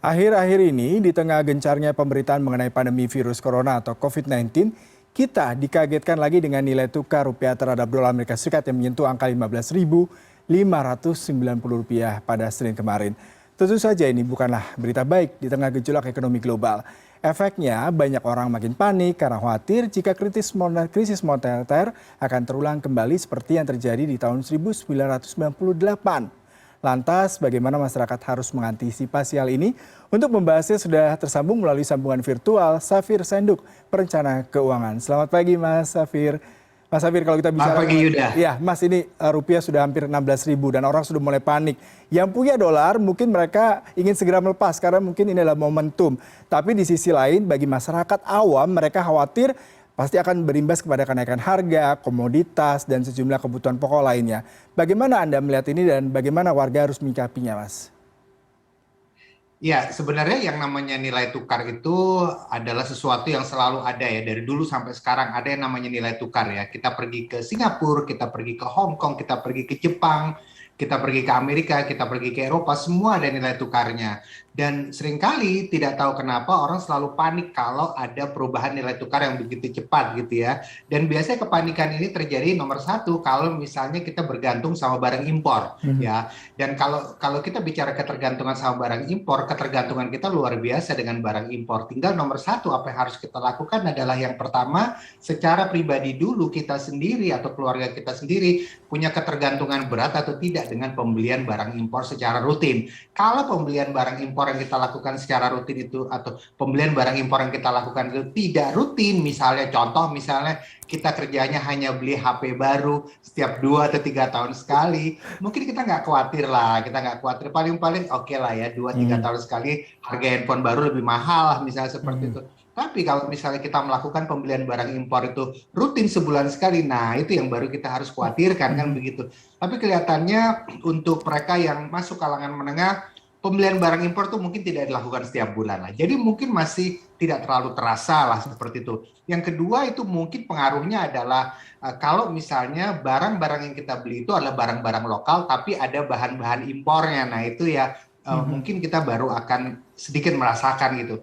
Akhir-akhir ini, di tengah gencarnya pemberitaan mengenai pandemi virus corona atau COVID-19, kita dikagetkan lagi dengan nilai tukar rupiah terhadap dolar Amerika Serikat yang menyentuh angka 15.590 rupiah pada Senin kemarin. Tentu saja ini bukanlah berita baik di tengah gejolak ekonomi global. Efeknya, banyak orang makin panik karena khawatir jika krisis moneter akan terulang kembali seperti yang terjadi di tahun 1998. Lantas, bagaimana masyarakat harus mengantisipasi hal ini? Untuk membahasnya sudah tersambung melalui sambungan virtual Safir Senduk, perencana keuangan. Selamat pagi Mas Safir. Mas Safir, kalau kita bicara... Selamat pagi Yuda. Ya, Mas, ini rupiah sudah hampir 16.000 dan orang sudah mulai panik. Yang punya dolar mungkin mereka ingin segera melepas karena mungkin ini adalah momentum. Tapi di sisi lain, bagi masyarakat awam, mereka khawatir pasti akan berimbas kepada kenaikan harga, komoditas, dan sejumlah kebutuhan pokok lainnya. Bagaimana Anda melihat ini dan bagaimana warga harus menyikapinya, Mas? Ya, sebenarnya yang namanya nilai tukar itu adalah sesuatu yang selalu ada ya. Dari dulu sampai sekarang ada yang namanya nilai tukar ya. Kita pergi ke Singapura, kita pergi ke Hong Kong, kita pergi ke Jepang, kita pergi ke Amerika, kita pergi ke Eropa, semua ada nilai tukarnya. Dan seringkali tidak tahu kenapa orang selalu panik kalau ada perubahan nilai tukar yang begitu cepat gitu ya. Dan biasanya kepanikan ini terjadi nomor satu kalau misalnya kita bergantung sama barang impor ya. Dan kalau kita bicara ketergantungan sama barang impor, ketergantungan kita luar biasa dengan barang impor. Tinggal nomor satu apa yang harus kita lakukan adalah yang pertama, secara pribadi dulu kita sendiri atau keluarga kita sendiri punya ketergantungan berat atau tidak dengan pembelian barang impor secara rutin. Kalau pembelian barang impor yang kita lakukan secara rutin itu atau pembelian barang impor yang kita lakukan itu tidak rutin, misalnya contoh misalnya kita kerjanya hanya beli HP baru setiap 2 atau 3 tahun sekali, mungkin kita nggak khawatir lah, kita nggak khawatir, paling-paling oke lah ya 2-3 tahun sekali harga handphone baru lebih mahal lah misalnya seperti itu. Tapi kalau misalnya kita melakukan pembelian barang impor itu rutin sebulan sekali, nah itu yang baru kita harus khawatirkan kan begitu. Tapi kelihatannya untuk mereka yang masuk kalangan menengah, pembelian barang impor itu mungkin tidak dilakukan setiap bulan lah. Jadi mungkin masih tidak terlalu terasa lah seperti itu. Yang kedua itu mungkin pengaruhnya adalah kalau misalnya barang-barang yang kita beli itu adalah barang-barang lokal tapi ada bahan-bahan impornya. Nah itu ya mungkin kita baru akan sedikit merasakan gitu.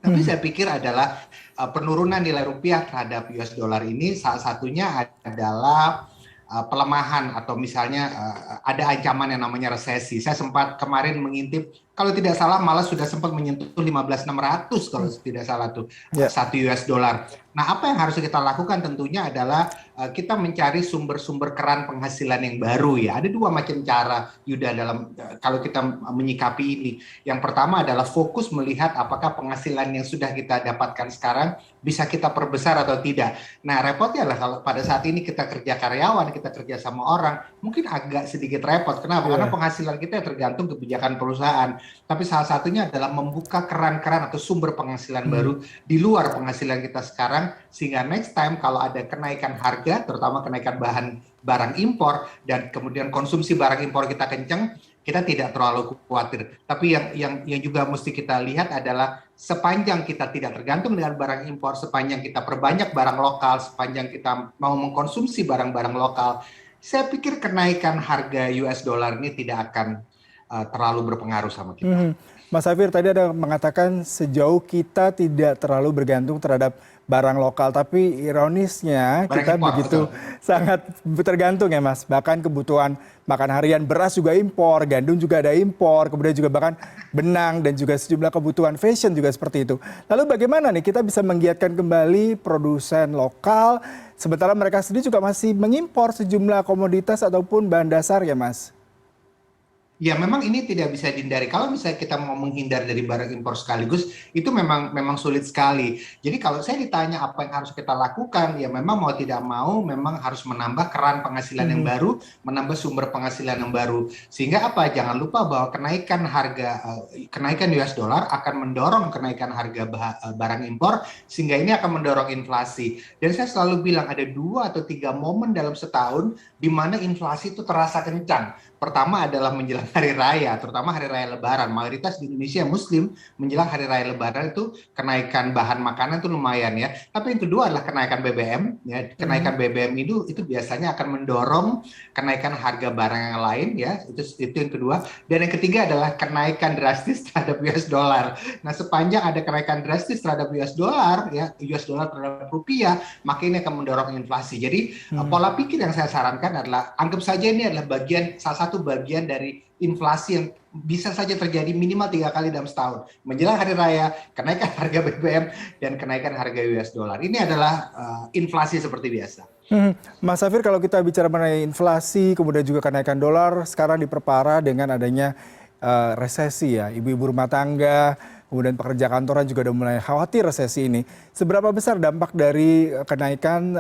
Tapi saya pikir adalah penurunan nilai rupiah terhadap US dollar ini salah satunya adalah pelemahan atau misalnya ada ancaman yang namanya resesi. Saya sempat kemarin mengintip, kalau tidak salah malah sudah sempat menyentuh 15.600 kalau tidak salah tuh satu US dollar. Nah, apa yang harus kita lakukan tentunya adalah kita mencari sumber-sumber keran penghasilan yang baru ya. Ada dua macam cara Yuda dalam kalau kita menyikapi ini. Yang pertama adalah fokus melihat apakah penghasilan yang sudah kita dapatkan sekarang bisa kita perbesar atau tidak. Nah, repotnya lah kalau pada saat ini kita kerja karyawan, kita kerja sama orang, mungkin agak sedikit repot. Kenapa? Karena penghasilan kita tergantung kebijakan perusahaan. Tapi salah satunya adalah membuka keran-keran atau sumber penghasilan baru di luar penghasilan kita sekarang, sehingga next time kalau ada kenaikan harga, terutama kenaikan barang impor, dan kemudian konsumsi barang impor kita kencang, kita tidak terlalu khawatir. Tapi yang juga mesti kita lihat adalah sepanjang kita tidak tergantung dengan barang impor, sepanjang kita perbanyak barang lokal, sepanjang kita mau mengkonsumsi barang-barang lokal, saya pikir kenaikan harga US dollar ini tidak akan terlalu berpengaruh sama kita. Mas Safir tadi ada mengatakan sejauh kita tidak terlalu bergantung terhadap barang lokal, tapi ironisnya Barang kita impor, begitu sangat tergantung ya Mas. Bahkan kebutuhan makan harian beras juga impor, gandum juga ada impor, kemudian juga bahkan benang dan juga sejumlah kebutuhan fashion juga seperti itu. Lalu bagaimana nih kita bisa menggiatkan kembali produsen lokal, sementara mereka sendiri juga masih mengimpor sejumlah komoditas ataupun bahan dasar ya Mas? Ya memang ini tidak bisa dihindari. Kalau misalnya kita mau menghindar dari barang impor sekaligus, itu memang sulit sekali. Jadi kalau saya ditanya apa yang harus kita lakukan, ya memang mau tidak mau, memang harus menambah keran penghasilan yang baru, menambah sumber penghasilan yang baru. Sehingga apa? Jangan lupa bahwa kenaikan US dollar akan mendorong kenaikan harga barang impor, sehingga ini akan mendorong inflasi. Dan saya selalu bilang ada 2 atau 3 momen dalam setahun di mana inflasi itu terasa kencang. Pertama adalah menjelang hari raya, terutama hari raya Lebaran. Mayoritas di Indonesia Muslim menjelang hari raya Lebaran itu kenaikan bahan makanan itu lumayan ya. Tapi yang kedua adalah kenaikan BBM. Ya, kenaikan BBM itu biasanya akan mendorong kenaikan harga barang yang lain ya. Itu yang kedua. Dan yang ketiga adalah kenaikan drastis terhadap US dollar. Nah, sepanjang ada kenaikan drastis terhadap US dollar ya, US dollar terhadap rupiah, maka ini akan mendorong inflasi. Jadi pola pikir yang saya sarankan adalah anggap saja ini adalah salah satu bagian dari inflasi yang bisa saja terjadi minimal 3 kali dalam setahun. Menjelang hari raya, kenaikan harga BBM dan kenaikan harga US dollar. Ini adalah inflasi seperti biasa. Mas Safir, kalau kita bicara mengenai inflasi, kemudian juga kenaikan dolar, sekarang diperparah dengan adanya resesi ya. Ibu-ibu rumah tangga, kemudian pekerja kantoran juga udah mulai khawatir resesi ini. Seberapa besar dampak dari kenaikan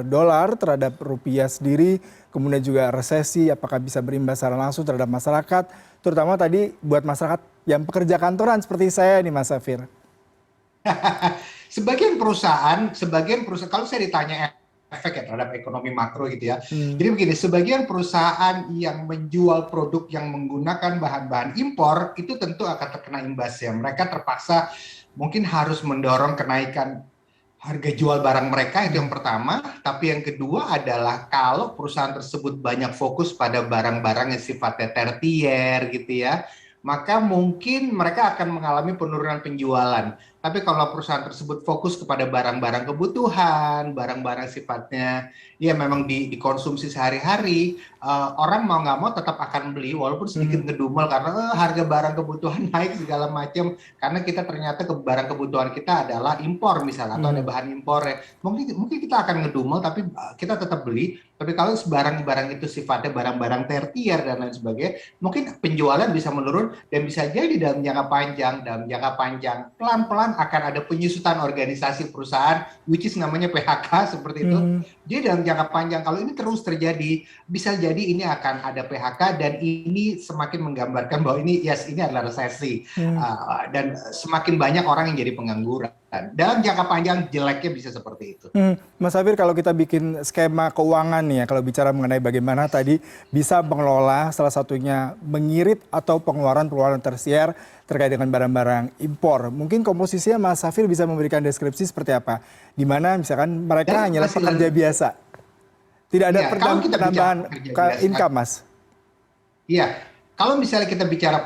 dolar terhadap rupiah sendiri, kemudian juga resesi, apakah bisa berimbas secara langsung terhadap masyarakat, terutama tadi buat masyarakat yang pekerja kantoran seperti saya nih Mas Safir? Sebagian perusahaan, kalau saya ditanya efek ya terhadap ekonomi makro gitu ya. Jadi begini, sebagian perusahaan yang menjual produk yang menggunakan bahan-bahan impor itu tentu akan terkena imbasnya. Mereka terpaksa mungkin harus mendorong kenaikan harga jual barang mereka, itu yang pertama. Tapi yang kedua adalah kalau perusahaan tersebut banyak fokus pada barang-barang yang sifatnya tertier gitu ya, maka mungkin mereka akan mengalami penurunan penjualan. Tapi kalau perusahaan tersebut fokus kepada barang-barang kebutuhan, barang-barang sifatnya ya memang dikonsumsi sehari-hari, orang mau nggak mau tetap akan beli walaupun sedikit ngedumel karena harga barang kebutuhan naik segala macam, karena kita ternyata barang kebutuhan kita adalah impor misalnya, atau ada bahan impor ya. Mungkin kita akan ngedumel tapi kita tetap beli. Tapi kalau barang-barang itu sifatnya barang-barang tertier dan lain sebagainya, mungkin penjualan bisa menurun dan bisa jadi dalam jangka panjang pelan-pelan akan ada penyusutan organisasi perusahaan, which is namanya PHK seperti itu. Jadi dalam jangka panjang kalau ini terus terjadi, bisa jadi ini akan ada PHK dan ini semakin menggambarkan bahwa ini adalah resesi dan semakin banyak orang yang jadi pengangguran. Dalam jangka panjang jeleknya bisa seperti itu. Mas Safir, kalau kita bikin skema keuangan nih ya, kalau bicara mengenai bagaimana tadi bisa mengelola salah satunya mengirit atau pengeluaran tersier terkait dengan barang-barang impor. Mungkin komposisinya Mas Safir bisa memberikan deskripsi seperti apa? Di mana misalkan mereka hanyalah pekerja biasa. Tidak ada penambahan income, Mas. Iya. Kalau misalnya kita bicara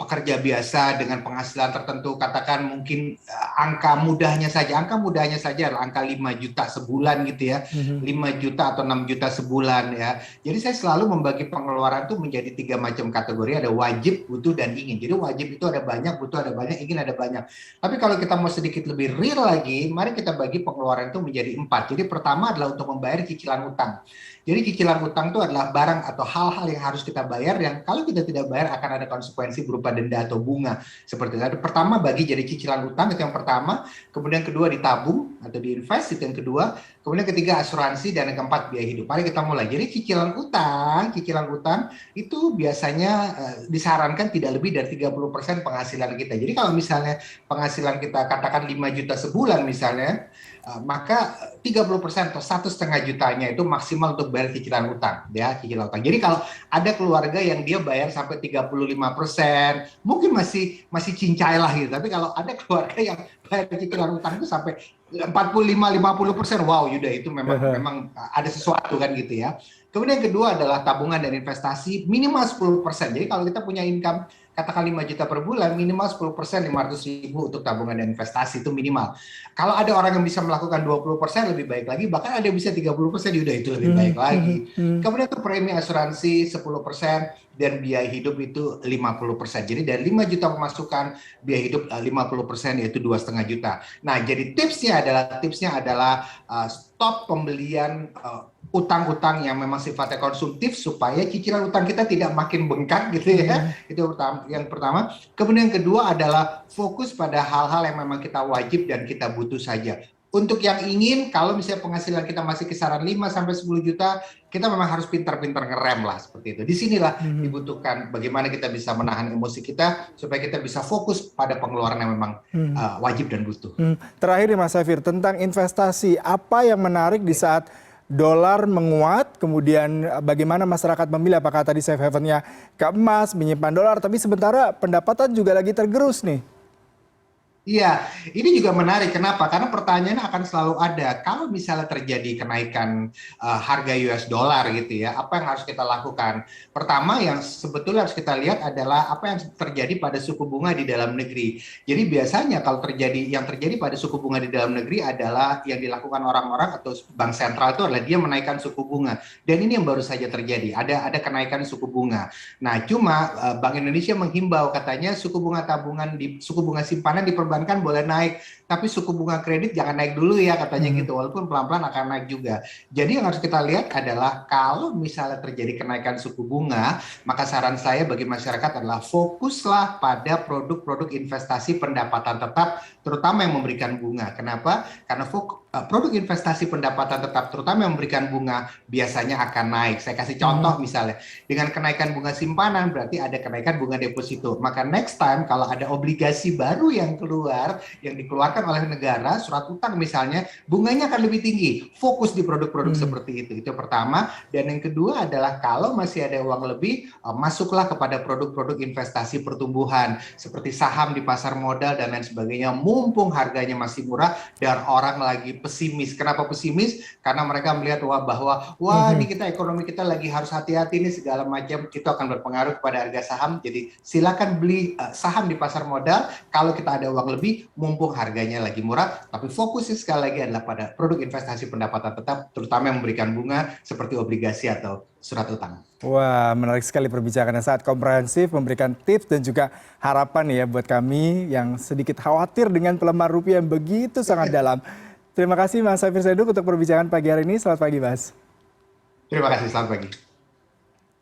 pekerja biasa dengan penghasilan tertentu, katakan mungkin angka mudahnya saja adalah angka 5 juta sebulan gitu ya, 5 juta atau 6 juta sebulan ya. Jadi saya selalu membagi pengeluaran itu menjadi 3 macam kategori, ada wajib, butuh, dan ingin. Jadi wajib itu ada banyak, butuh ada banyak, ingin ada banyak. Tapi kalau kita mau sedikit lebih real lagi, mari kita bagi pengeluaran itu menjadi 4. Jadi pertama adalah untuk membayar cicilan utang. Jadi cicilan utang itu adalah barang atau hal-hal yang harus kita bayar yang kalau kita tidak bayar akan ada konsekuensi berupa denda atau bunga. Seperti itu. Pertama bagi jadi cicilan utang, itu yang pertama. Kemudian kedua ditabung atau diinvest, itu yang kedua. Kemudian ketiga asuransi, dan yang keempat biaya hidup. Mari kita mulai. Jadi cicilan utang itu biasanya disarankan tidak lebih dari 30% penghasilan kita. Jadi kalau misalnya penghasilan kita katakan 5 juta sebulan misalnya, maka 30% atau 1,5 jutanya itu maksimal untuk bayar cicilan utang, ya, cicilan utang. Jadi kalau ada keluarga yang dia bayar sampai 35%, mungkin masih cincai lah gitu. Tapi kalau ada keluarga yang bayar cicilan utang itu sampai 45-50%, wow, yaudah itu memang ada sesuatu kan gitu ya. Kemudian yang kedua adalah tabungan dan investasi minimal 10%. Jadi kalau kita punya income katakan 5 juta per bulan, minimal 10%, 500.000 untuk tabungan dan investasi itu minimal. Kalau ada orang yang bisa melakukan 20%, lebih baik lagi. Bahkan ada yang bisa 30%, udah itu lebih baik lagi. Kemudian itu premi asuransi 10%, dan biaya hidup itu 50%. Jadi dari 5 juta pemasukan, biaya hidup 50%, yaitu 2,5 juta. Nah, jadi tipsnya adalah stop pembelian utang-utang yang memang sifatnya konsumtif supaya cicilan utang kita tidak makin bengkak gitu ya. Itu yang pertama. Kemudian yang kedua adalah fokus pada hal-hal yang memang kita wajib dan kita butuh saja. Untuk yang ingin, kalau misalnya penghasilan kita masih kisaran 5-10 juta, kita memang harus pintar-pintar ngerem lah seperti itu. Disinilah dibutuhkan bagaimana kita bisa menahan emosi kita supaya kita bisa fokus pada pengeluaran yang memang wajib dan butuh. Terakhir nih Mas Safir, tentang investasi, apa yang menarik di saat dolar menguat, kemudian bagaimana masyarakat memilih, apakah tadi safe havennya ke emas, menyimpan dolar, tapi sementara pendapatan juga lagi tergerus nih. Iya, ini juga menarik. Kenapa? Karena pertanyaannya akan selalu ada. Kalau misalnya terjadi kenaikan harga US dollar gitu ya, apa yang harus kita lakukan? Pertama, yang sebetulnya harus kita lihat adalah apa yang terjadi pada suku bunga di dalam negeri. Jadi biasanya kalau yang terjadi pada suku bunga di dalam negeri adalah yang dilakukan orang-orang atau bank sentral itu adalah dia menaikkan suku bunga. Dan ini yang baru saja terjadi. Ada kenaikan suku bunga. Nah, cuma Bank Indonesia menghimbau katanya suku bunga simpanan diperbankan boleh naik, tapi suku bunga kredit jangan naik dulu ya katanya gitu, walaupun pelan-pelan akan naik juga. Jadi yang harus kita lihat adalah kalau misalnya terjadi kenaikan suku bunga, maka saran saya bagi masyarakat adalah fokuslah pada produk-produk investasi pendapatan tetap, terutama yang memberikan bunga. Kenapa? Karena produk investasi pendapatan tetap, terutama yang memberikan bunga, biasanya akan naik. Saya kasih contoh misalnya, dengan kenaikan bunga simpanan berarti ada kenaikan bunga deposito. Maka next time kalau ada obligasi baru yang keluar, yang dikeluarkan oleh negara, surat utang misalnya, bunganya akan lebih tinggi. Fokus di produk-produk seperti itu. Itu pertama. Dan yang kedua adalah kalau masih ada uang lebih, masuklah kepada produk-produk investasi pertumbuhan seperti saham di pasar modal dan lain sebagainya. Mumpung harganya masih murah dan orang lagi pesimis. Kenapa pesimis? Karena mereka melihat bahwa ini ekonomi kita lagi harus hati-hati nih segala macam, itu akan berpengaruh kepada harga saham. Jadi silakan beli saham di pasar modal kalau kita ada uang lebih, mumpung harganya lagi murah. Tapi fokusnya sekali lagi adalah pada produk investasi pendapatan tetap, terutama yang memberikan bunga seperti obligasi atau surat utang. Wah, menarik sekali perbincangan yang sangat komprehensif, memberikan tips dan juga harapan ya buat kami yang sedikit khawatir dengan pelemahan rupiah yang begitu sangat dalam. Terima kasih Mas Safir Seduk untuk perbincangan pagi hari ini. Selamat pagi, Mas. Terima kasih, selamat pagi.